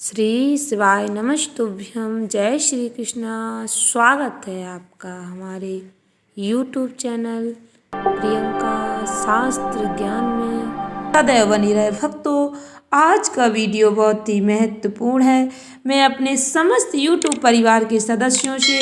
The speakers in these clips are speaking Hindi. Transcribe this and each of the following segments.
श्री शिवाय नमस्तुभ्यम। जय श्री कृष्णा। स्वागत है आपका हमारे YouTube चैनल प्रियंका शास्त्र ज्ञान में। सदैव बनी रहे भक्तों। आज का वीडियो बहुत ही महत्वपूर्ण है। मैं अपने समस्त YouTube परिवार के सदस्यों से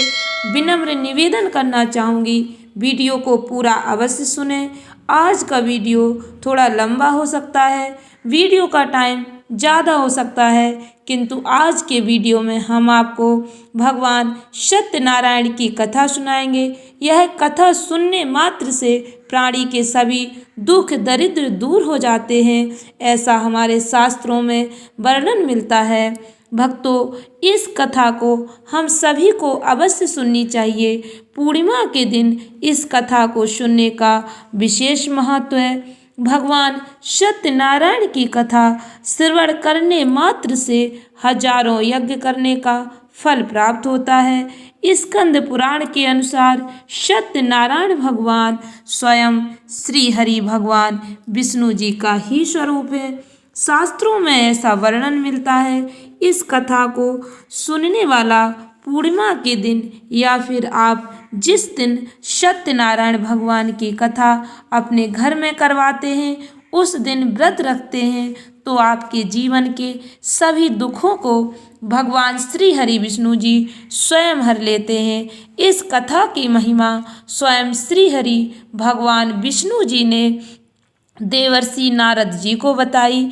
विनम्र निवेदन करना चाहूँगी, वीडियो को पूरा अवश्य सुनें। आज का वीडियो थोड़ा लंबा हो सकता है, वीडियो का टाइम ज़्यादा हो सकता है, किंतु आज के वीडियो में हम आपको भगवान सत्यनारायण की कथा सुनाएंगे। यह कथा सुनने मात्र से प्राणी के सभी दुख दरिद्र दूर हो जाते हैं, ऐसा हमारे शास्त्रों में वर्णन मिलता है। भक्तों, इस कथा को हम सभी को अवश्य सुननी चाहिए। पूर्णिमा के दिन इस कथा को सुनने का विशेष महत्व है। भगवान सत्यनारायण की कथा श्रवण करने मात्र से हजारों यज्ञ करने का फल प्राप्त होता है। स्कंद पुराण के अनुसार सत्यनारायण भगवान स्वयं श्री हरि भगवान विष्णु जी का ही स्वरूप है। शास्त्रों में ऐसा वर्णन मिलता है। इस कथा को सुनने वाला पूर्णिमा के दिन या फिर आप जिस दिन सत्यनारायण भगवान की कथा अपने घर में करवाते हैं, उस दिन व्रत रखते हैं, तो आपके जीवन के सभी दुखों को भगवान श्री हरि विष्णु जी स्वयं हर लेते हैं। इस कथा की महिमा स्वयं श्री हरि भगवान विष्णु जी ने देवर्षि नारद जी को बताई।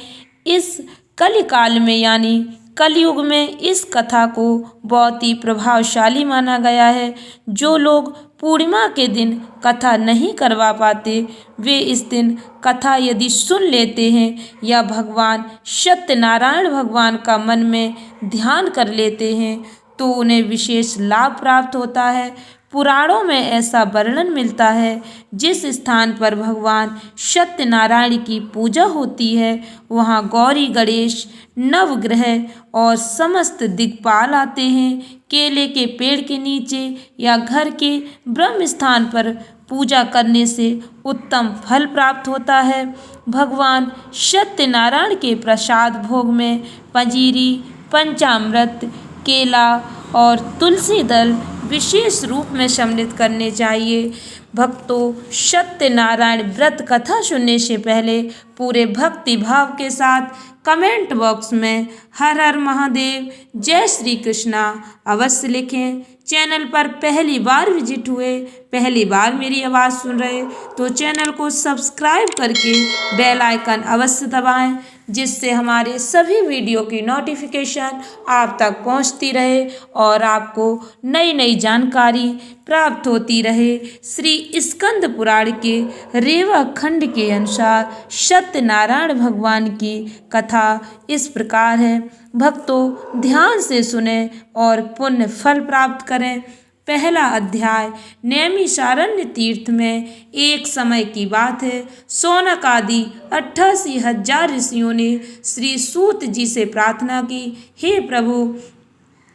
इस कलिकाल में यानी कलयुग में इस कथा को बहुत ही प्रभावशाली माना गया है। जो लोग पूर्णिमा के दिन कथा नहीं करवा पाते, वे इस दिन कथा यदि सुन लेते हैं या भगवान सत्यनारायण भगवान का मन में ध्यान कर लेते हैं, तो उन्हें विशेष लाभ प्राप्त होता है। पुराणों में ऐसा वर्णन मिलता है, जिस स्थान पर भगवान सत्यनारायण की पूजा होती है, वहाँ गौरी गणेश नवग्रह और समस्त दिक्पाल आते हैं। केले के पेड़ के नीचे या घर के ब्रह्म स्थान पर पूजा करने से उत्तम फल प्राप्त होता है। भगवान सत्यनारायण के प्रसाद भोग में पंजीरी, पंचामृत, केला और तुलसी दल विशेष रूप में सम्मिलित करने चाहिए। भक्तों, सत्यनारायण व्रत कथा सुनने से पहले पूरे भक्ति भाव के साथ कमेंट बॉक्स में हर हर महादेव, जय श्री कृष्णा अवश्य लिखें। चैनल पर पहली बार विजिट हुए, पहली बार मेरी आवाज़ सुन रहे, तो चैनल को सब्सक्राइब करके बेल आइकन अवश्य दबाएं, जिससे हमारे सभी वीडियो की नोटिफिकेशन आप तक पहुंचती रहे और आपको नई नई जानकारी प्राप्त होती रहे। श्री स्कंद पुराण के रेवा खंड के अनुसार सत्यनारायण भगवान की कथा इस प्रकार है। भक्तों, ध्यान से सुने और पुण्य फल प्राप्त करें। पहला अध्याय। नैमिषारण्य तीर्थ में एक समय की बात है। शौनक आदि 88,000 ऋषियों ने श्री सूत जी से प्रार्थना की, हे प्रभु,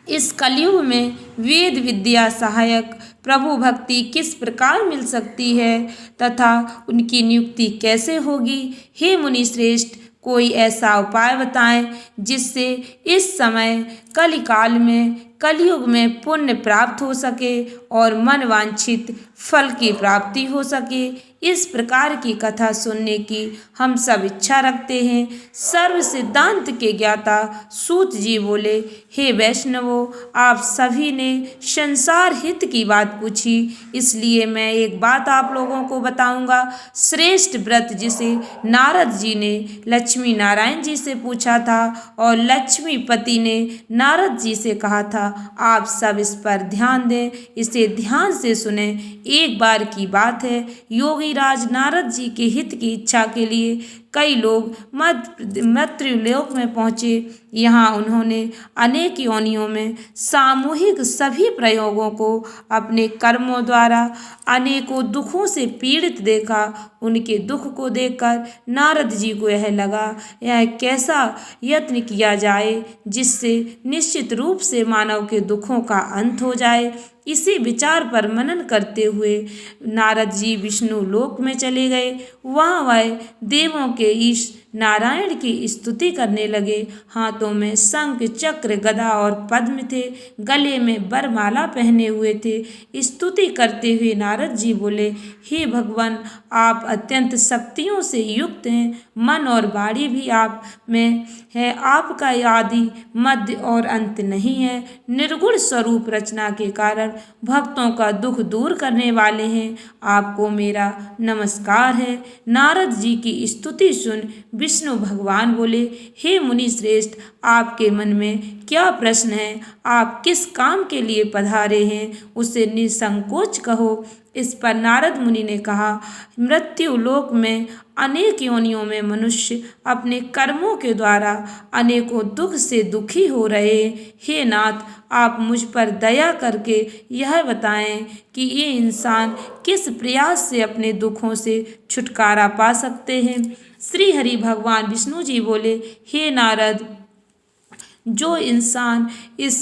इस कलयुग में वेद विद्या सहायक प्रभु भक्ति किस प्रकार मिल सकती है तथा उनकी नियुक्ति कैसे होगी। हे मुनि श्रेष्ठ, कोई ऐसा उपाय बताएं जिससे इस समय कलिकाल में कलयुग में पुण्य प्राप्त हो सके और मन वांछित फल की प्राप्ति हो सके। इस प्रकार की कथा सुनने की हम सब इच्छा रखते हैं। सर्व सिद्धांत के ज्ञाता सूत जी बोले, हे वैष्णवों, आप सभी ने संसार हित की बात पूछी, इसलिए मैं एक बात आप लोगों को बताऊंगा। श्रेष्ठ व्रत जिसे नारद जी ने लक्ष्मी नारायण जी से पूछा था और लक्ष्मीपति ने नारद जी से कहा था, आप सब इस पर ध्यान दें, इसे ध्यान से सुने। एक बार की बात है, योगी राज नारद जी के हित की इच्छा के लिए कई लोग मृत्युलोक में पहुँचे। यहाँ उन्होंने अनेक योनियों में सामूहिक सभी प्रयोगों को अपने कर्मों द्वारा अनेकों दुखों से पीड़ित देखा। उनके दुख को देखकर नारद जी को यह लगा, यह कैसा यत्न किया जाए जिससे निश्चित रूप से मानव के दुखों का अंत हो जाए। इसी विचार पर मनन करते हुए नारद जी विष्णु लोक में चले गए। वहाँ वह देवों के ईश नारायण की स्तुति करने लगे। हाथों में शंख चक्र गदा और पद्म थे, गले में वरमाला पहने हुए थे। स्तुति करते हुए नारद जी बोले, हे भगवान, आप अत्यंत शक्तियों से युक्त हैं, मन और वाणी भी आप में है। आपका आदि मध्य और अंत नहीं है। निर्गुण स्वरूप रचना के कारण भक्तों का दुख दूर करने वाले हैं। आपको मेरा नमस्कार है। नारद जी की स्तुति सुन विष्णु भगवान बोले, हे मुनि श्रेष्ठ, आपके मन में क्या प्रश्न है? आप किस काम के लिए पधारे हैं, उसे निसंकोच कहो। इस पर नारद मुनि ने कहा, मृत्यु लोक में अनेक योनियों में मनुष्य अपने कर्मों के द्वारा अनेकों दुख से दुखी हो रहे। हे नाथ, आप मुझ पर दया करके यह बताएं कि ये इंसान किस प्रयास से अपने दुखों से छुटकारा पा सकते हैं। श्री हरि भगवान विष्णु जी बोले, हे नारद, जो इंसान इस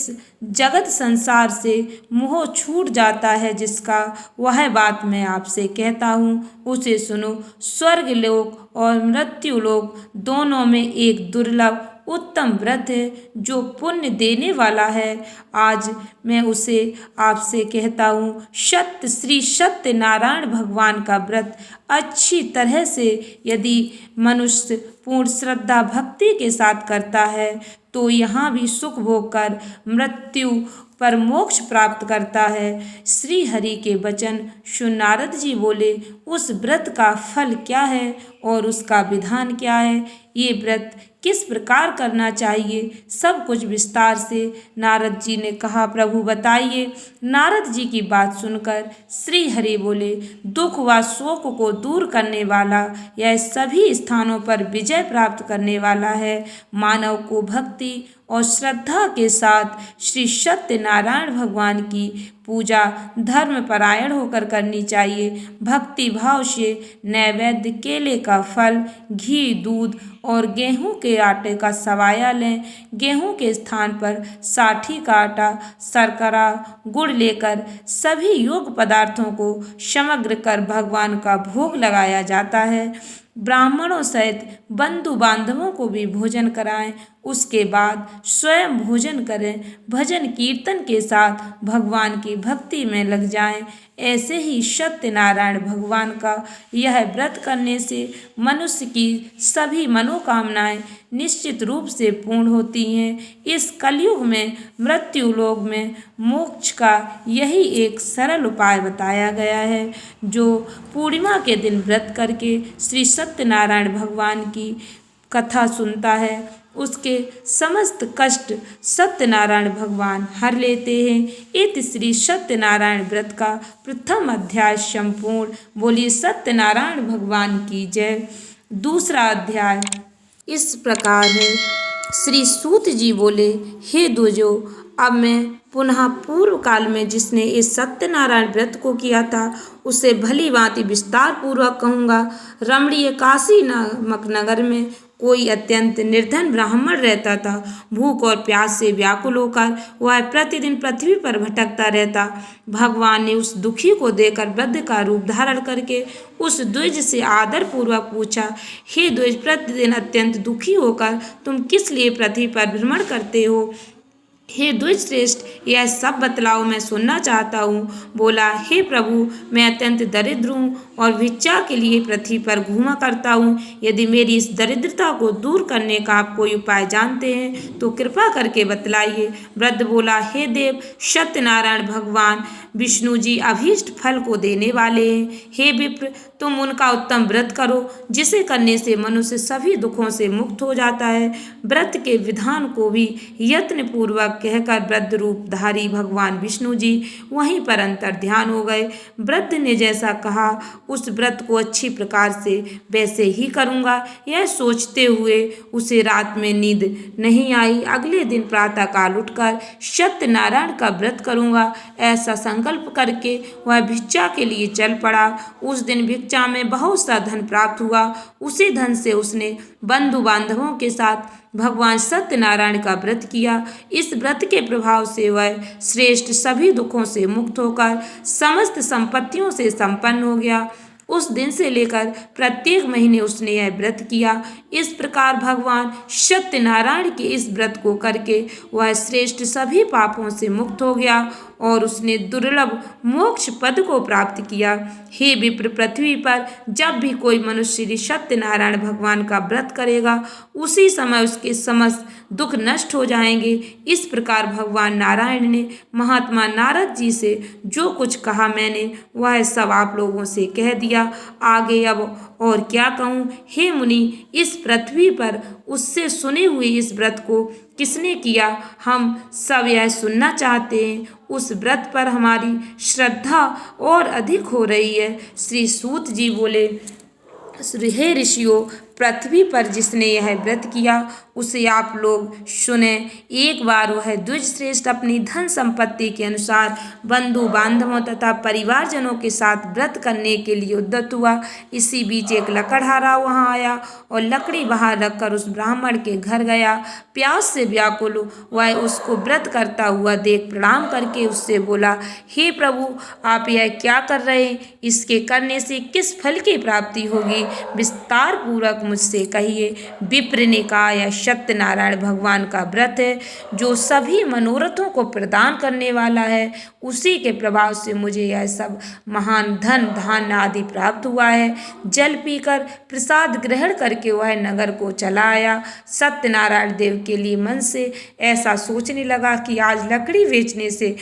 जगत संसार से मोह छूट जाता है, जिसका वह बात मैं आपसे कहता हूँ, उसे सुनो। स्वर्ग लोक और मृत्यु लोक दोनों में एक दुर्लभ उत्तम व्रत है जो पुण्य देने वाला है। आज मैं उसे आपसे कहता हूँ। श्री सत्य नारायण भगवान का व्रत अच्छी तरह से यदि मनुष्य पूर्ण श्रद्धा भक्ति के साथ करता है तो यहाँ भी सुख भोग कर मृत्यु पर मोक्ष प्राप्त करता है। श्री हरि के वचन सुन नारद जी बोले, उस व्रत का फल क्या है और उसका विधान क्या है? ये व्रत किस प्रकार करना चाहिए? सब कुछ विस्तार से नारद जी ने कहा। प्रभु बताइए। नारद जी की बात सुनकर श्री हरि बोले, दुख व शोक को दूर करने वाला, यह सभी स्थानों पर विजय प्राप्त करने वाला है। मानव को भक्ति और श्रद्धा के साथ श्री सत्यनारायण भगवान की पूजा धर्म परायण होकर करनी चाहिए। भक्ति भाव से नैवेद्य केले का फल, घी, दूध और गेहूं के आटे का सवाया लें। गेहूं के स्थान पर साठी का आटा, शर्करा, गुड़ लेकर सभी योग पदार्थों को समग्र कर भगवान का भोग लगाया जाता है। ब्राह्मणों सहित बंधु बांधवों को भी भोजन कराएं। उसके बाद स्वयं भोजन करें। भजन कीर्तन के साथ भगवान की भक्ति में लग जाएं। ऐसे ही सत्यनारायण भगवान का यह व्रत करने से मनुष्य की सभी मनोकामनाएं निश्चित रूप से पूर्ण होती हैं। इस कलयुग में मृत्यु लोक में मोक्ष का यही एक सरल उपाय बताया गया है। जो पूर्णिमा के दिन व्रत करके श्री सत्यनारायण भगवान की कथा सुनता है, उसके समस्त कष्ट सत्यनारायण भगवान हर लेते हैं। इति श्री सत्यनारायण व्रत का प्रथम अध्याय संपूर्ण। बोलिए सत्यनारायण भगवान की जय। दूसरा अध्याय इस प्रकार है। श्री सूत जी बोले, हे द्विजो, अब मैं पुनः पूर्व काल में जिसने इस सत्यनारायण व्रत को किया था उसे भली भांति विस्तार पूर्वक कहूँगा। रमणीय काशी नामक नगर में कोई अत्यंत निर्धन ब्राह्मण रहता था। भूख और प्यास से व्याकुल होकर वह प्रतिदिन पृथ्वी पर भटकता रहता। भगवान ने उस दुखी को देखकर वृद्ध का रूप धारण करके उस द्विज से आदर पूर्वक पूछा, हे द्विज, प्रतिदिन अत्यंत दुखी होकर तुम किस लिए पृथ्वी पर भ्रमण करते हो? हे द्विज श्रेष्ठ, यह सब बतलाओ, मैं सुनना चाहता हूँ। बोला, हे प्रभु, मैं अत्यंत दरिद्र हूँ और भिक्षा के लिए पृथ्वी पर घूमा करता हूँ। यदि मेरी इस दरिद्रता को दूर करने का आप कोई उपाय जानते हैं तो कृपा करके बतलाइए। वृद्ध बोला, हे देव, सत्यनारायण भगवान विष्णु जी अभीष्ट फल को देने वाले हैं। हे विप्र, तुम उनका उत्तम व्रत करो जिसे करने से मनुष्य सभी दुखों से मुक्त हो जाता है। व्रत के विधान को भी यत्न पूर्वक कहकर वृद्ध रूपधारी भगवान विष्णु जी वहीं पर अंतर ध्यान हो गए। वृद्ध ने जैसा कहा उस व्रत को अच्छी प्रकार से वैसे ही करूँगा। यह सोचते हुए उसे रात में नींद नहीं आई। अगले दिन प्रातःकाल उठकर सत्यनारायण का व्रत करूँगा, ऐसा संकल्प करके वह भिक्षा के लिए चल पड़ा। उस दिन भिक्षा में बहुत सा धन प्राप्त हुआ। उसी धन से उसने बंधु बांधवों के साथ भगवान सत्यनारायण का व्रत किया। इस व्रत के प्रभाव से वह श्रेष्ठ सभी दुखों से मुक्त होकर समस्त संपत्तियों से संपन्न हो गया। उस दिन से लेकर प्रत्येक महीने उसने यह व्रत किया। इस प्रकार भगवान सत्यनारायण के इस व्रत को करके वह श्रेष्ठ सभी पापों से मुक्त हो गया और उसने दुर्लभ मोक्ष पद को प्राप्त किया। हे विप्र, पृथ्वी पर जब भी कोई मनुष्य श्री सत्यनारायण भगवान का व्रत करेगा उसी समय उसके समस्त दुख नष्ट हो जाएंगे। इस प्रकार भगवान नारायण ने महात्मा नारद जी से जो कुछ कहा मैंने वह सब आप लोगों से कह दिया। आगे अब और क्या कहूँ। हे मुनि, इस पृथ्वी पर उससे सुने हुए इस व्रत को किसने किया, हम सब यह सुनना चाहते हैं। उस व्रत पर हमारी श्रद्धा और अधिक हो रही है। श्री सूत जी बोले, हे ऋषियों, पृथ्वी पर जिसने यह व्रत किया उसे आप लोग सुने। एक बार वह द्विज श्रेष्ठ अपनी धन संपत्ति के अनुसार बंधु बांधवों तथा परिवारजनों के साथ व्रत करने के लिए उद्यत हुआ। इसी बीच एक लकड़हारा वहां आया और लकड़ी बाहर रखकर उस ब्राह्मण के घर गया। प्यास से व्याकुल वह उसको व्रत करता हुआ देख प्रणाम करके उससे बोला, हे प्रभु, आप यह क्या कर रहे हैं? इसके करने से किस फल की प्राप्ति होगी? विस्तार पूर्वक मुझसे कहिए। विप्र ने कहा, यह सत्यनारायण भगवान का व्रत है जो सभी मनोरथों को प्रदान करने वाला है। उसी के प्रभाव से मुझे यह सब महान धन धान्य आदि प्राप्त हुआ है। जल पीकर प्रसाद ग्रहण करके वह नगर को चला आया। सत्यनारायण देव के लिए मन से ऐसा सोचने लगा कि आज लकड़ी बेचने से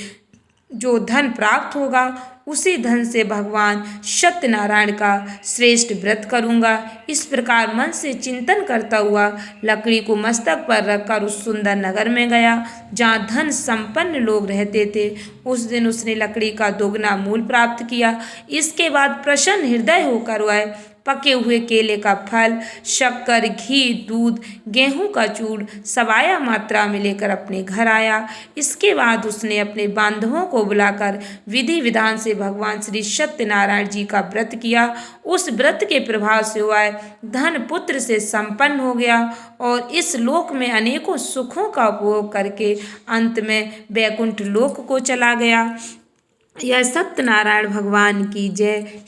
जो धन प्राप्त होगा उसी धन से भगवान सत्यनारायण का श्रेष्ठ व्रत करूंगा। इस प्रकार मन से चिंतन करता हुआ लकड़ी को मस्तक पर रखकर उस सुंदर नगर में गया जहाँ धन संपन्न लोग रहते थे। उस दिन उसने लकड़ी का दोगुना मूल प्राप्त किया। इसके बाद प्रसन्न हृदय होकर वह पके हुए केले का फल, शक्कर, घी, दूध, गेहूं का चूड़ सवाया मात्रा में लेकर अपने घर आया। इसके बाद उसने अपने बांधवों को बुलाकर विधि विधान से भगवान श्री सत्यनारायण जी का व्रत किया। उस व्रत के प्रभाव से वह धन पुत्र से संपन्न हो गया और इस लोक में अनेकों सुखों का उपभोग करके अंत में वैकुंठ लोक को चला गया। यह सत्यनारायण भगवान की जय।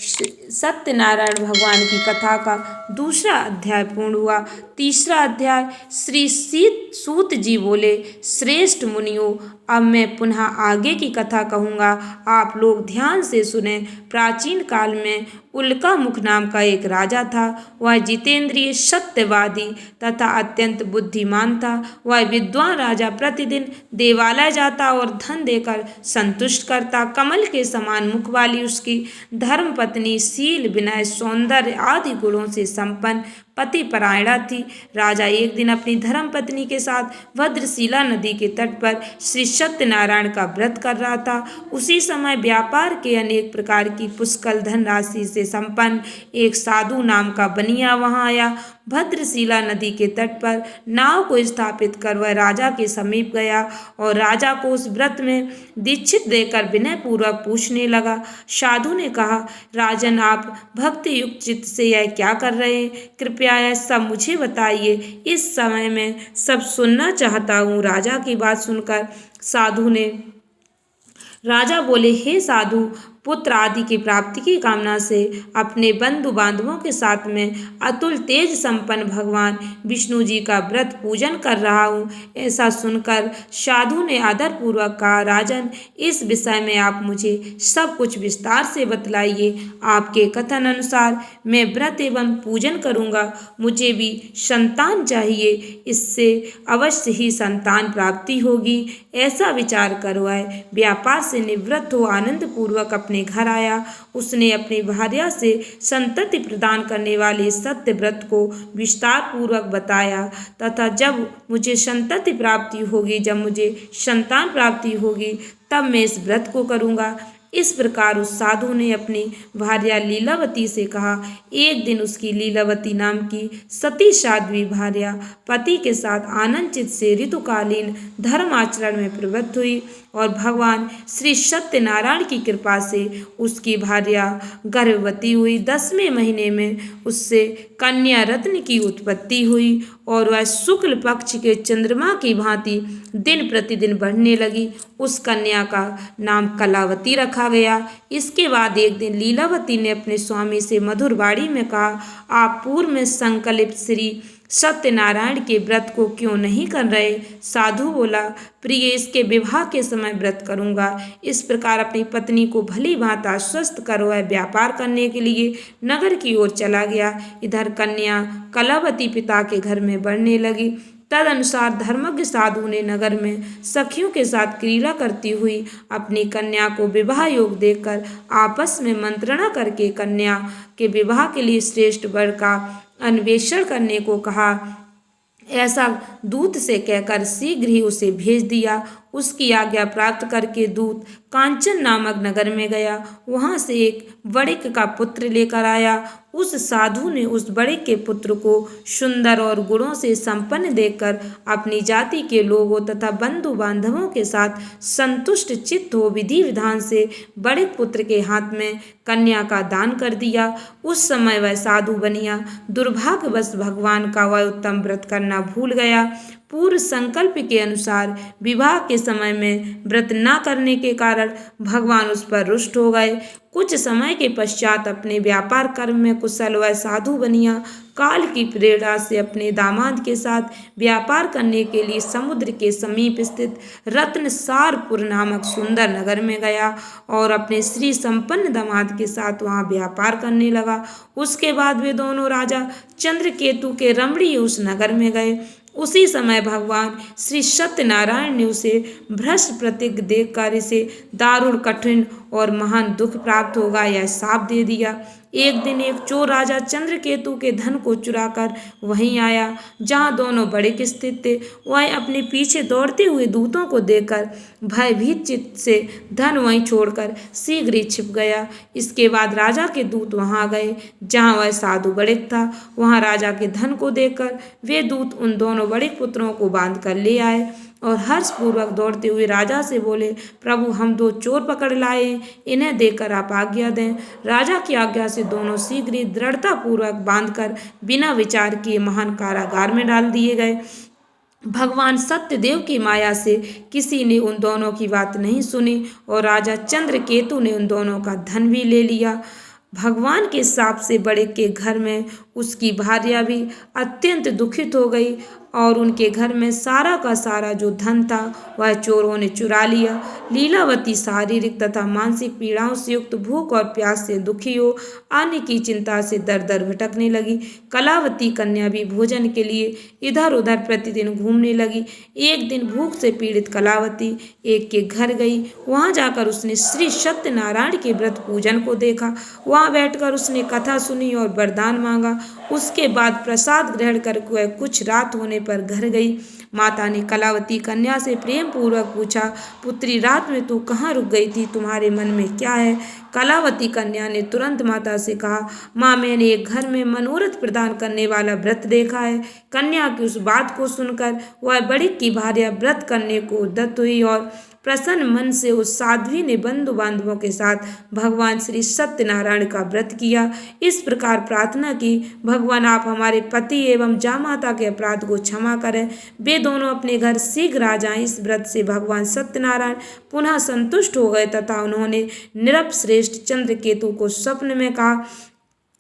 सत्यनारायण भगवान की कथा का दूसरा अध्याय पूर्ण हुआ। तीसरा अध्याय। श्री सूत जी बोले, श्रेष्ठ मुनियों, अब मैं पुनः आगे की कथा कहूँगा, आप लोग ध्यान से सुने। प्राचीन काल में उल्का मुख नाम का एक राजा था। वह जितेंद्रिय, सत्यवादी तथा अत्यंत बुद्धिमान था। वह विद्वान राजा प्रतिदिन देवालय जाता और धन देकर संतुष्ट करता। कमल के समान मुख वाली उसकी धर्मपत्नी शील, विनय, सौंदर्य आदि गुणों से संपन्न पति परायणा थी। राजा एक दिन अपनी धर्मपत्नी के साथ भद्रशिला नदी के तट पर श्री सत्यनारायण का व्रत कर रहा था। उसी समय व्यापार के अनेक प्रकार की पुष्कल धनराशि से संपन्न एक साधु नाम का बनिया वहां आया। भद्रशिला नदी के तट पर नाव को स्थापित कर वह राजा के समीप गया और राजा को उस व्रत में दीक्षित देकर विनय पूर्वक पूछने लगा। साधु ने कहा, राजन, आप भक्ति युक्त चित्त से यह क्या कर रहे हैं? कृपया यह सब मुझे बताइए। इस समय मैं सब सुनना चाहता हूँ। राजा की बात सुनकर राजा बोले, हे साधु, पुत्र आदि की प्राप्ति की कामना से अपने बंधु बांधवों के साथ में अतुल तेज संपन्न भगवान विष्णु जी का व्रत पूजन कर रहा हूँ। ऐसा सुनकर साधु ने आदर पूर्वक कहा, राजन, इस विषय में आप मुझे सब कुछ विस्तार से बतलाइए। आपके कथन अनुसार मैं व्रत एवं पूजन करूँगा। मुझे भी संतान चाहिए, इससे अवश्य ही संतान प्राप्ति होगी। ऐसा विचार कर वह व्यापार से निवृत्त हो आनंद पूर्वक अपने घर आया। उसने अपनी भार्या से संतति प्रदान करने वाले सत्य व्रत को विस्तार पूर्वक बताया तथा जब मुझे संतति प्राप्ति होगी तब मैं इस व्रत को करूँगा। इस प्रकार उस साधु ने अपनी भार्या लीलावती से कहा। एक दिन उसकी लीलावती नाम की सती साध्वी भार्या पति के साथ आनंद चित्त से ऋतुकालीन धर्माचरण में प्रवृत्त हुई और भगवान श्री सत्यनारायण की कृपा से उसकी भार्या गर्भवती हुई। 10वें महीने में उससे कन्या रत्न की उत्पत्ति हुई और वह शुक्ल पक्ष के चंद्रमा की भांति दिन प्रतिदिन बढ़ने लगी। उस कन्या का नाम कलावती रखा रखा गया। इसके बाद एक दिन लीलावती ने अपने स्वामी से मधुर वाणी में कहा, आप पूर्व में संकल्पित श्री सत्यनारायण के व्रत को क्यों नहीं कर रहे? साधु बोला, प्रिय, इसके विवाह के समय व्रत करूंगा। इस प्रकार अपनी पत्नी को भली भांति आश्वस्त कर वह व्यापार करने के लिए नगर की ओर चला गया। इधर कन्या कलावती पिता के घर में बढ़ने लगी। तदनुसार धर्मज्ञ साधु ने नगर में सखियों के साथ क्रीड़ा करती हुई अपनी कन्या को विवाह योग देखकर आपस में मंत्रणा करके कन्या के विवाह के लिए श्रेष्ठ वर का अन्वेषण करने को कहा। ऐसा दूत से कहकर शीघ्र ही उसे भेज दिया। उसकी आज्ञा प्राप्त करके दूत कांचन नामक नगर में गया। वहां से एक वणिक का पुत्र लेकर आया। उस साधु ने उस वणिक के पुत्र को सुंदर और गुणों से संपन्न देखकर अपनी जाति के लोगों तथा बंधु बांधवों के साथ संतुष्ट चित्त हो विधि विधान से वणिक पुत्र के हाथ में कन्या का दान कर दिया। उस समय वह साधु बनिया दुर्भाग्यवश भगवान का वह उत्तम व्रत करना भूल गया। पूर्व संकल्प के अनुसार विवाह के समय में व्रत न करने के कारण भगवान उस पर रुष्ट हो गए। कुछ समय के पश्चात अपने व्यापार कर्म में कुशल वह साधु बनिया काल की प्रेरणा से अपने दामाद के साथ व्यापार करने के लिए समुद्र के समीप स्थित रत्नसारपुर नामक सुंदर नगर में गया और अपने श्री संपन्न दामाद के साथ वहां व्यापार करने लगा। उसके बाद वे दोनों राजा चंद्रकेतु के रमणीय उस नगर में गए। उसी समय भगवान श्री सत्यनारायण ने उसे भ्रष्ट प्रतीक देखकर इसे दारुण कठिन और महान दुख प्राप्त होगा यह शाप दे दिया। एक दिन एक चोर राजा चंद्रकेतु के धन को चुराकर वहीं आया जहां दोनों वणिक स्थित थे। वह अपने पीछे दौड़ते हुए दूतों को देखकर भयभीत चित्त से धन वहीं छोड़कर शीघ्र ही छिप गया। इसके बाद राजा के दूत वहां गए जहां वह साधु वणिक था। वहां राजा के धन को देखकर वे दूत उन दोनों वणिक पुत्रों को बांध कर ले आए और हर्षपूर्वक दौड़ते हुए राजा से बोले, प्रभु, हम दो चोर पकड़ लाए हैं, इन्हें देकर आप आज्ञा दें। राजा की आज्ञा से दोनों शीघ्र ही दृढ़तापूर्वक बांधकर बिना विचार किए महान कारागार में डाल दिए गए। भगवान सत्यदेव की माया से किसी ने उन दोनों की बात नहीं सुनी और राजा चंद्रकेतु ने उन दोनों का धन भी ले लिया। भगवान के शाप से बड़े के घर में उसकी भार्या भी अत्यंत दुखित हो गई और उनके घर में सारा का सारा जो धन था वह चोरों ने चुरा लिया। लीलावती शारीरिक तथा मानसिक पीड़ाओं से युक्त भूख और प्यास से दुखी हो अन्न की चिंता से दर दर भटकने लगी। कलावती कन्या भी भोजन के लिए इधर उधर प्रतिदिन घूमने लगी। एक दिन भूख से पीड़ित कलावती एक के घर गई। वहां जाकर उसने श्री सत्यनारायण के व्रत पूजन को देखा। वहां बैठकर उसने कथा सुनी और वरदान मांगा। उसके बाद प्रसाद ग्रहण कर वह कुछ रात होने पर घर गई। माता ने कलावती कन्या से प्रेम पूर्वक पूछा, पुत्री, रात में तू कहाँ रुक गई थी? तुम्हारे मन में क्या है? कलावती कन्या ने तुरंत माता से कहा, माँ, मैंने एक घर में मनोरथ प्रदान करने वाला व्रत देखा है। कन्या की उस बात को सुनकर वह वणिक की भार्या व्रत करने को उद्यत हुई और प्रसन्न मन से उस साध्वी ने बंधु बांधवों के साथ भगवान श्री सत्यनारायण का व्रत किया। इस प्रकार प्रार्थना की, भगवान, आप हमारे पति एवं जामाता के अपराध को क्षमा करें। वे दोनों अपने घर शीघ्र आ जाएं। इस व्रत से भगवान सत्यनारायण पुनः संतुष्ट हो गए तथा उन्होंने नृपश्रेष्ठ चंद्रकेतु को स्वप्न में कहा,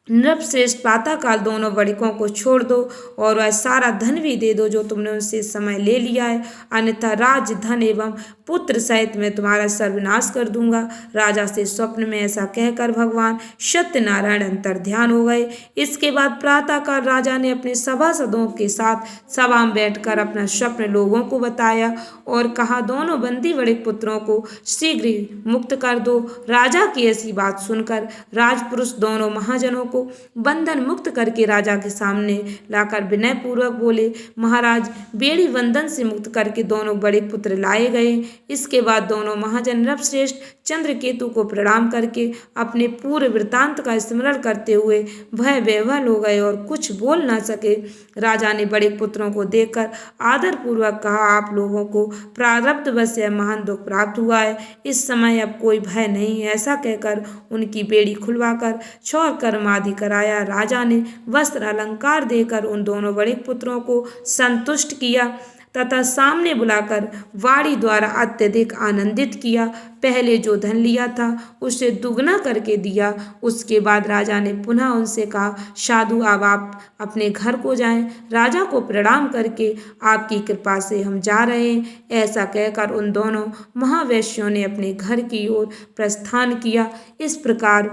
नृपश्रेष्ठ प्रातःकाल दोनों वणिकों को छोड़ दो और वह सारा धन भी दे दो जो तुमने उनसे समय ले लिया है, अन्यथा राज, धन एवं पुत्र सहित मैं तुम्हारा सर्वनाश कर दूंगा। राजा से स्वप्न में ऐसा कहकर भगवान सत्यनारायण अंतर्ध्यान हो गए। इसके बाद प्रातःकाल राजा ने अपने सभासदों के साथ सभा में बैठकर अपना स्वप्न लोगों को बताया और कहा, दोनों बंदी वणिक पुत्रों को शीघ्र ही मुक्त कर दो। राजा की ऐसी बात सुनकर राजपुरुष दोनों महाजनों को बंधन मुक्त करके राजा के सामने लाकर विनय पूर्वक बोले, महाराज, बेड़ी बंधन से मुक्त करके दोनों वणिक पुत्र लाए गए। इसके बाद दोनों महाजन नृपश्रेष्ठ चंद्रकेतु को प्रणाम करके अपने पूर्व वृत्तांत का स्मरण करते हुए भय विह्वल हो गए और कुछ बोल न सके। राजा ने वणिक पुत्रों को देखकर आदर पूर्वक कहा, आप लोगों को प्रारब्धवश यह महान दुख प्राप्त हुआ है, इस समय अब कोई भय नहीं है। ऐसा कहकर उनकी बेड़ी खुलवाकर क्षौर कर्म आदि कराया। राजा ने वस्त्र अलंकार देकर उन दोनों वणिक पुत्रों को संतुष्ट किया। तथा सामने बुलाकर वाणी द्वारा अत्यधिक आनंदित किया। पहले जो धन लिया था उसे दुगना करके दिया। उसके बाद राजा ने पुनः उनसे कहा, साधु अब आप अपने घर को जाएं। राजा को प्रणाम करके आपकी कृपा से हम जा रहे हैं। ऐसा कहकर उन दोनों महावैश्यों ने अपने घर की ओर प्रस्थान किया। इस प्रकार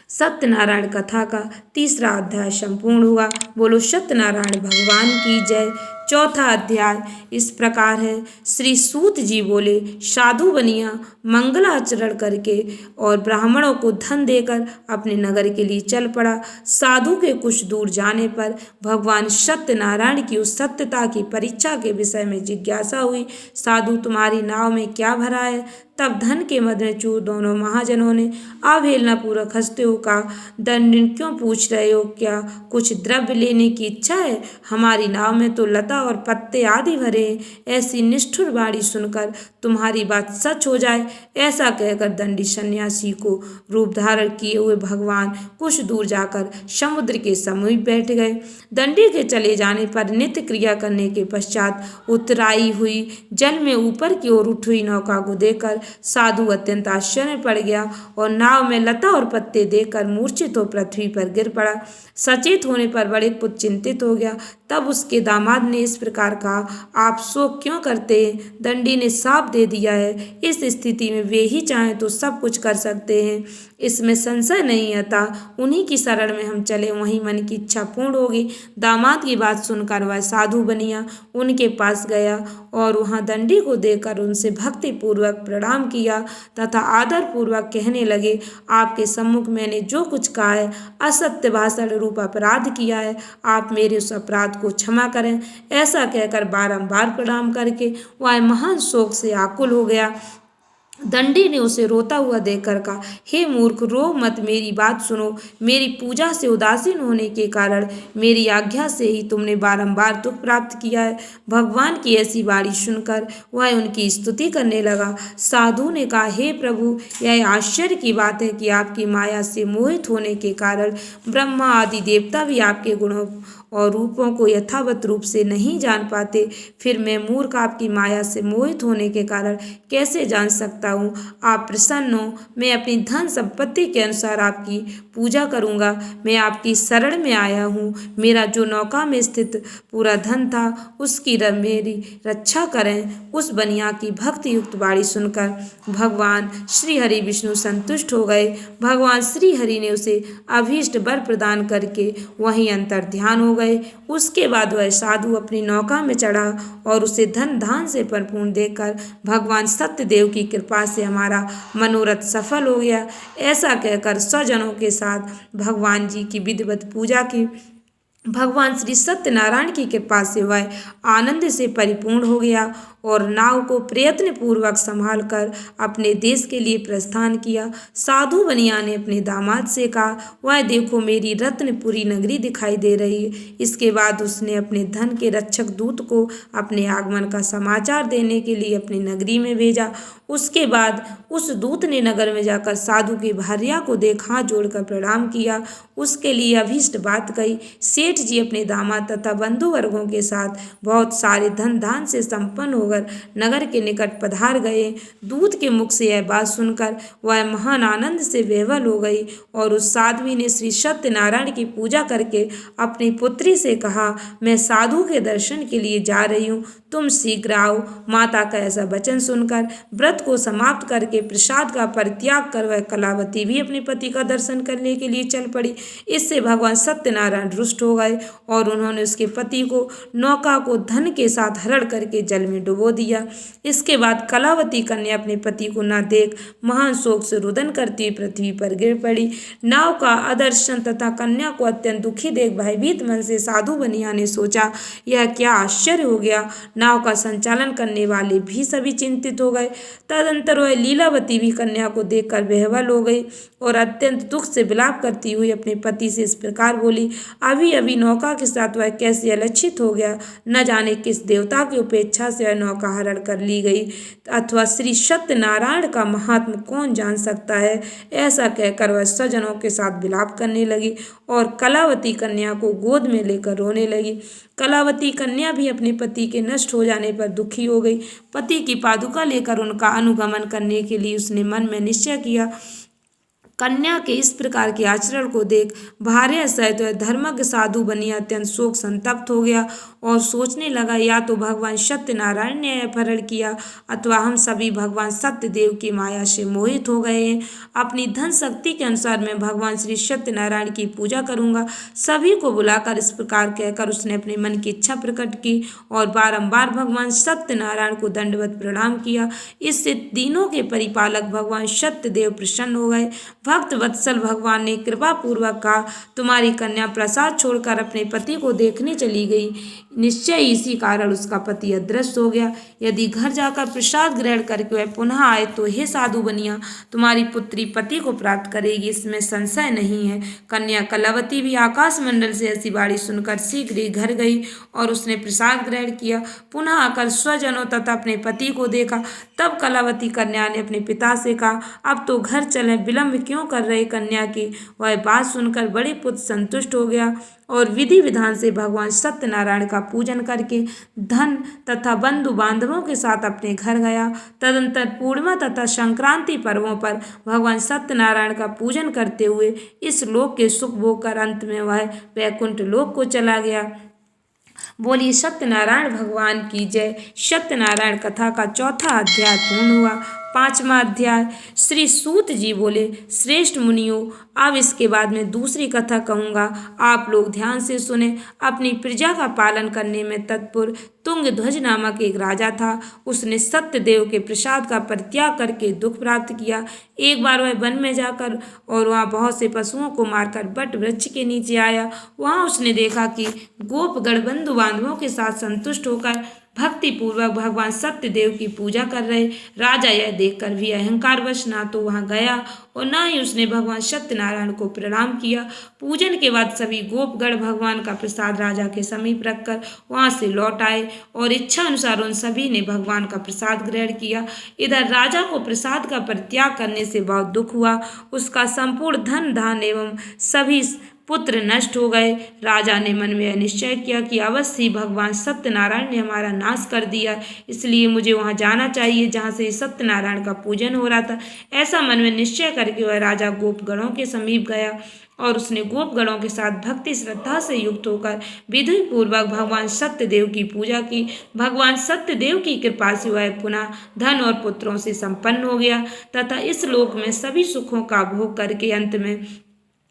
सत्यनारायण कथा का तीसरा अध्याय संपूर्ण हुआ। बोलो सत्यनारायण भगवान की जय। चौथा अध्याय इस प्रकार है। श्री सूत जी बोले, साधु बनिया मंगलाचरण करके और ब्राह्मणों को धन देकर अपने नगर के लिए चल पड़ा। साधु के कुछ दूर जाने पर भगवान सत्यनारायण की उस सत्यता की परीक्षा के विषय में जिज्ञासा हुई। साधु तुम्हारी नाव में क्या भरा है? तब धन के मद में चूर दोनों महाजनों ने अवहेलनापूर्वक हंसते हुए कहा, दंडिन क्यों पूछ रहे हो? क्या कुछ द्रव्य लेने की इच्छा है? हमारी नाव में तो लता और पत्ते आदि भरे हैं। ऐसी निष्ठुर वाणी सुनकर तुम्हारी बात सच हो जाए। ऐसा कहकर दंडी सन्यासी को रूप धारण किए हुए भगवान कुछ दूर जाकर समुद्र के समीप बैठ गए। दंडी के चले जाने पर नित्य क्रिया करने के पश्चात उतराई हुई जल में ऊपर की ओर उठ हुई नौका को देखकर साधु अत्यंत आश्चर्य में पड़ गया और नाव में लता और पत्ते देखकर मूर्छित हो पृथ्वी पर गिर पड़ा। सचेत होने पर बड़े पुत्र चिंतित हो गया। तब उसके दामाद ने इस प्रकार कहा, आप शोक क्यों करते हैं? दंडी ने साफ दे दिया है। इस स्थिति में वे ही चाहें तो सब कुछ कर सकते हैं, इसमें संशय नहीं आता। उन्हीं की शरण में हम चले, वहीं मन की इच्छा पूर्ण होगी। दामाद की बात सुनकर वह साधु बनिया उनके पास गया और वहां दंडी को देखकर उनसे भक्ति पूर्वक प्रणाम किया तथा आदर पूर्वक कहने लगे, आपके सम्मुख मैंने जो कुछ कहा है असत्य भाषण रूप अपराध किया है, आप मेरे उस अपराध को क्षमा करें। ऐसा कहकर बारंबार प्रणाम करके वह महान शोक से आकुल हो गया। दंडी ने उसे रोता हुआ देखकर कहा, हे मूर्ख, रो मत, मेरी बात सुनो। मेरी पूजा से उदासीन होने के कारण मेरी आज्ञा से ही तुमने बारंबार दुख प्राप्त किया है। भगवान की ऐसी वाणी सुनकर वह उनकी स्तुति करने लगा। साधु ने कहा, हे प्रभु, यह आश्चर्य की बात है कि आपकी माया से मोहित होने के कारण ब्रह्मा आदि देवता भी आपके गुणों और रूपों को यथावत रूप से नहीं जान पाते। फिर मैं मूर्ख आपकी माया से मोहित होने के कारण कैसे जान सकता हूँ? आप प्रसन्न हो, मैं अपनी धन संपत्ति के अनुसार आपकी पूजा करूँगा। मैं आपकी शरण में आया हूँ। मेरा जो नौका में स्थित पूरा धन था उसकी मेरी रक्षा करें। उस बनिया की भक्ति युक्त वाणी सुनकर भगवान श्री हरि विष्णु संतुष्ट हो गए। भगवान श्री हरि ने उसे अभीष्ट वर प्रदान करके वहीं अंतर ध्यान हो गए। उसके बाद वह साधु अपनी नौका में चढ़ा और उसे धन धान से परिपूर्ण देखकर भगवान सत्यदेव की कृपा से हमारा मनोरथ सफल हो गया। ऐसा कहकर स्वजनों के साथ भगवान जी की विधिवत पूजा की। भगवान श्री सत्यनारायण की कृपा से वह आनंद से परिपूर्ण हो गया और नाव को प्रयत्न पूर्वक संभाल कर अपने देश के लिए प्रस्थान किया। साधु बनिया ने अपने दामाद से कहा, वह देखो, मेरी रत्नपुरी नगरी दिखाई दे रही है। इसके बाद उसने अपने धन के रक्षक दूत को अपने आगमन का समाचार देने के लिए अपनी नगरी में भेजा। उसके बाद उस दूत ने नगर में जाकर साधु की भार्या को देख हाथ जोड़कर प्रणाम किया, उसके लिए अभीष्ट बात कही। सेठ जी अपने दामाद तथा बंधु वर्गों के साथ बहुत सारे धन धान से संपन्न होकर नगर के निकट पधार गए। दूत के मुख से यह बात सुनकर वह महान आनंद से विह्वल हो गई और उस साध्वी ने श्री सत्यनारायण की पूजा करके अपनी पुत्री से कहा, मैं साधु के दर्शन के लिए जा रही हूँ, तुम शीघ्र आओ। माता का ऐसा वचन सुनकर व्रत को समाप्त करके प्रसाद का परित्याग कर वह कलावती भी अपने पति का दर्शन करने के लिए चल पड़ी। इससे भगवान सत्यनारायण रुष्ट हो गए और उन्होंने उसके पति को नौका को धन के साथ हरण करके जल में डुबो दिया। इसके बाद कलावती कन्या अपने पति को न देख महान शोक से रुदन करती हुई पृथ्वी पर गिर पड़ी। नाव का अदर्शन तथा कन्या को अत्यंत दुखी देख भयभीत मन से साधु बनिया ने सोचा, यह क्या आश्चर्य हो गया। नाव का संचालन करने वाले भी सभी चिंतित हो गए। तदंतर वह लीलावती भी कन्या को देखकर बेहवल हो गई और अत्यंत दुख से विलाप करती हुई अपने पति से इस प्रकार बोली, अभी अभी नौका के साथ वह कैसे अलक्षित हो गया। न जाने किस देवता की उपेक्षा से वह कन्याओं का हरण कर ली गई अथवा श्री सत्यनारायण का महात्म कौन जान सकता है। ऐसा कहकर वह स्वजनों के साथ विलाप करने लगी और कलावती कन्या को गोद में लेकर रोने लगी। कलावती कन्या भी अपने पति के नष्ट हो जाने पर दुखी हो गई। पति की पादुका लेकर उनका अनुगमन करने के लिए उसने मन में निश्चय किया। कन्या के इस प्रकार के आचरण को देख भार्या सहित वह धर्मज्ञ साधु बनी अत्यंत शोक संतप्त हो गया और सोचने लगा, या तो भगवान सत्यनारायण ने अपहरण किया अथवा हम सभी भगवान सत्यदेव की माया से मोहित हो गए हैं। अपनी धन शक्ति के अनुसार मैं भगवान श्री सत्यनारायण की पूजा करूंगा। सभी को बुलाकर इस प्रकार कहकर उसने अपने मन की इच्छा प्रकट की और बारंबार भगवान सत्यनारायण को दंडवत प्रणाम किया। इससे दीनों के परिपालक भगवान सत्यदेव प्रसन्न हो गए। भक्त वत्सल भगवान ने कृपा पूर्वक कहा, तुम्हारी कन्या प्रसाद छोड़कर अपने पति को देखने चली गई। निश्चय इसी कारण उसका पति अदृश्य हो गया। यदि घर जाकर प्रसाद ग्रहण करके वह पुनः आए तो हे साधु बनिया, तुम्हारी पुत्री पति को प्राप्त करेगी, इसमें संशय नहीं है। कन्या कलावती भी आकाश मंडल से ऐसी बाणी सुनकर शीघ्र ही घर गई और उसने प्रसाद ग्रहण किया। पुनः आकर स्वजनों तथा अपने पति को देखा। तब कलावती कन्या ने अपने पिता से कहा, अब तो घर चलें, विलंब क्यों कर रहे। कन्या की वह बात सुनकर बड़े पुत्र संतुष्ट हो गया और विधि विधान से भगवान सत्यनारायण का पूजन करके धन तथा बंधु बांधवों के साथ अपने घर गया। तदंतर पूर्णिमा तथा संक्रांति पर्वों पर भगवान सत्यनारायण का पूजन करते हुए इस लोक के सुख भोग कर अंत में वह वैकुंठ लोक को चला गया। बोलिए सत्यनारायण भगवान की जय। सत्यनारायण कथा का चौथा अध्याय पूर्ण हुआ। पांचवा अध्याय। श्री सूत जी बोले, श्रेष्ठ मुनियों, अब इसके बाद मैं दूसरी कथा कहूँगा, आप लोग ध्यान से सुने। अपनी प्रजा का पालन करने में तत्पर तुंगध्वज नामक एक राजा था। उसने सत्यदेव के प्रसाद का परित्याग करके दुख प्राप्त किया। एक बार वह वन में जाकर और वहाँ बहुत से पशुओं को मारकर बट वृक्ष के नीचे आया। वहाँ उसने देखा कि गोपगण बंधु बांधवों के साथ संतुष्ट होकर भक्ति पूर्वक भगवान सत्यदेव की पूजा कर रहे। राजा यह देखकर भी अहंकारवश ना तो वहां गया और ना ही उसने भगवान सत्यनारायण को प्रणाम किया। पूजन के बाद सभी गोपगण भगवान का प्रसाद राजा के समीप रखकर वहां से लौट आए और इच्छा अनुसार उन सभी ने भगवान का प्रसाद ग्रहण किया। इधर राजा को प्रसाद का परित्याग करने से बहुत दुख हुआ। उसका संपूर्ण धन धान एवं सभी पुत्र नष्ट हो गए। राजा ने मन में यह निश्चय किया कि अवश्य ही भगवान सत्यनारायण ने हमारा नाश कर दिया, इसलिए मुझे वहां जाना चाहिए जहां से सत्यनारायण का पूजन हो रहा था। ऐसा मन में निश्चय करके वह राजा गोपगणों के समीप गया और उसने गोपगणों के साथ भक्ति श्रद्धा से युक्त होकर विधि पूर्वक भगवान सत्यदेव की पूजा की। भगवान सत्यदेव की कृपा से वह पुनः धन और पुत्रों से संपन्न हो गया तथा इस लोक में सभी सुखों का भोग करके अंत में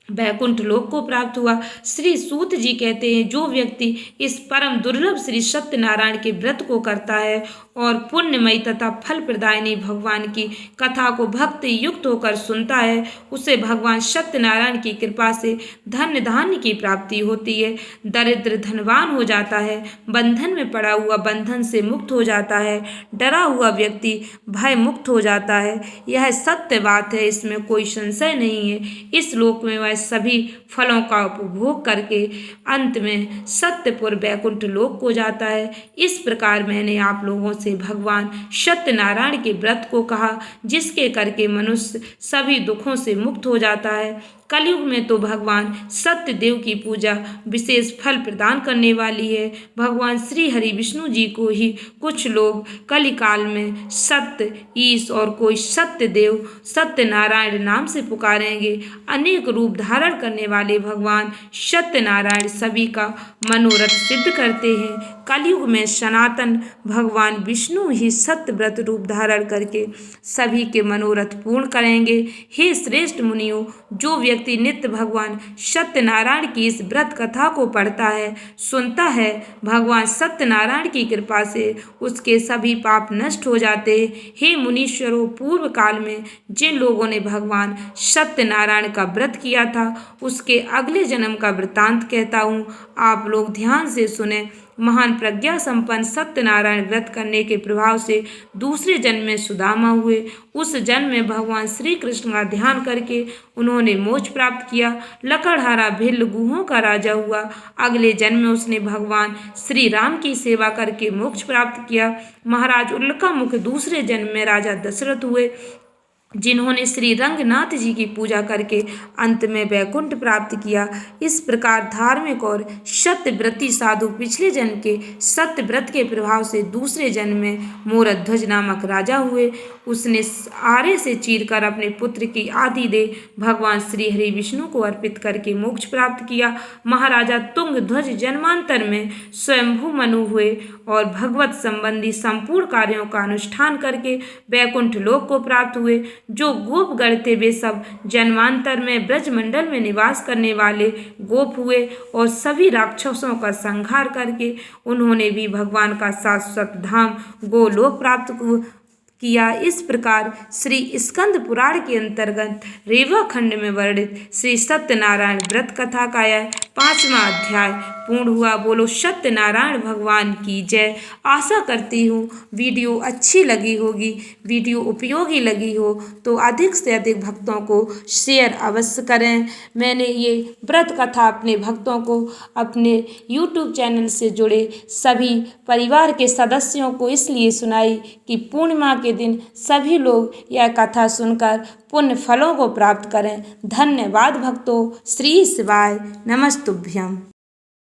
वैकुंठ लोक को प्राप्त हुआ। श्री सूत जी कहते हैं, जो व्यक्ति इस परम दुर्लभ श्री सत्यनारायण के व्रत को करता है और पुण्यमयी तथा फल प्रदायिनी भगवान की कथा को भक्ति युक्त होकर सुनता है, उसे भगवान सत्यनारायण की कृपा से धन धान्य की प्राप्ति होती है। दरिद्र धनवान हो जाता है, बंधन में पड़ा हुआ बंधन से मुक्त हो जाता है, डरा हुआ व्यक्ति भय मुक्त हो जाता है। यह सत्य बात है, इसमें कोई संशय नहीं है। इस लोक में वह सभी फलों का उपभोग करके अंत में सत्यपुर वैकुंठ लोक को जाता है। इस प्रकार मैंने आप लोगों से भगवान सत्यनारायण के व्रत को कहा, जिसके करके मनुष्य सभी दुखों से मुक्त हो जाता है। कलयुग में तो भगवान सत्यदेव की पूजा विशेष फल प्रदान करने वाली है। भगवान श्री हरि विष्णु जी को ही कुछ लोग कलिकाल में सत्य ईश और कोई सत्यदेव सत्यनारायण नाम से पुकारेंगे। अनेक रूप धारण करने वाले भगवान सत्यनारायण सभी का मनोरथ सिद्ध करते हैं। कलयुग में सनातन भगवान विष्णु ही सत्य व्रत रूप धारण करके सभी के मनोरथ पूर्ण करेंगे। हे श्रेष्ठ मुनियों, जो व्यक्ति नित्य भगवान सत्यनारायण की इस व्रत कथा को पढ़ता है, सुनता है, भगवान सत्यनारायण की कृपा से उसके सभी पाप नष्ट हो जाते हैं। हे मुनीश्वरों, पूर्व काल में जिन लोगों ने भगवान सत्यनारायण का व्रत किया था, उसके अगले जन्म का वृतांत कहता हूँ, आप लोग ध्यान से सुने। महान प्रज्ञा संपन्न सत्यनारायण व्रत करने के प्रभाव से दूसरे जन्म में सुदामा हुए। उस जन्म में भगवान श्री कृष्ण का ध्यान करके उन्होंने मोक्ष प्राप्त किया। लकड़हारा भिल्ल गुहों का राजा हुआ। अगले जन्म में उसने भगवान श्री राम की सेवा करके मोक्ष प्राप्त किया। महाराज उल्कामुख दूसरे जन्म में राजा दशरथ हुए, जिन्होंने श्री रंगनाथ जी की पूजा करके अंत में वैकुंठ प्राप्त किया। इस प्रकार धार्मिक और सत्यव्रती साधु पिछले जन्म के सत्यव्रत के प्रभाव से दूसरे जन्म में मोरध्वज नामक राजा हुए। उसने आरे से चीरकर अपने पुत्र की आदि देह भगवान श्री हरि विष्णु को अर्पित करके मोक्ष प्राप्त किया। महाराजा तुंगध्वज जन्मांतर में स्वयंभू मनु हुए और भगवत संबंधी संपूर्ण कार्यों का अनुष्ठान करके वैकुंठ लोक को प्राप्त हुए। जो गोप गण थे वे सब जन्मांतर में ब्रजमंडल में निवास करने वाले गोप हुए और सभी राक्षसों का संहार करके उन्होंने भी भगवान का शाश्वत धाम गोलोक प्राप्त किया। इस प्रकार श्री स्कंद पुराण के अंतर्गत रेवा खंड में वर्णित श्री सत्यनारायण व्रत कथा का यह 5वां अध्याय पूर्ण हुआ। बोलो सत्यनारायण भगवान की जय। आशा करती हूँ वीडियो अच्छी लगी होगी, वीडियो उपयोगी लगी हो तो अधिक से अधिक भक्तों को शेयर अवश्य करें। मैंने ये व्रत कथा अपने भक्तों को, अपने YouTube चैनल से जुड़े सभी परिवार के सदस्यों को इसलिए सुनाई कि पूर्णिमा के दिन सभी लोग यह कथा सुनकर पुण्य फलों को प्राप्त करें। धन्यवाद भक्तों। श्री शिवाय नमस्तुभ्यम।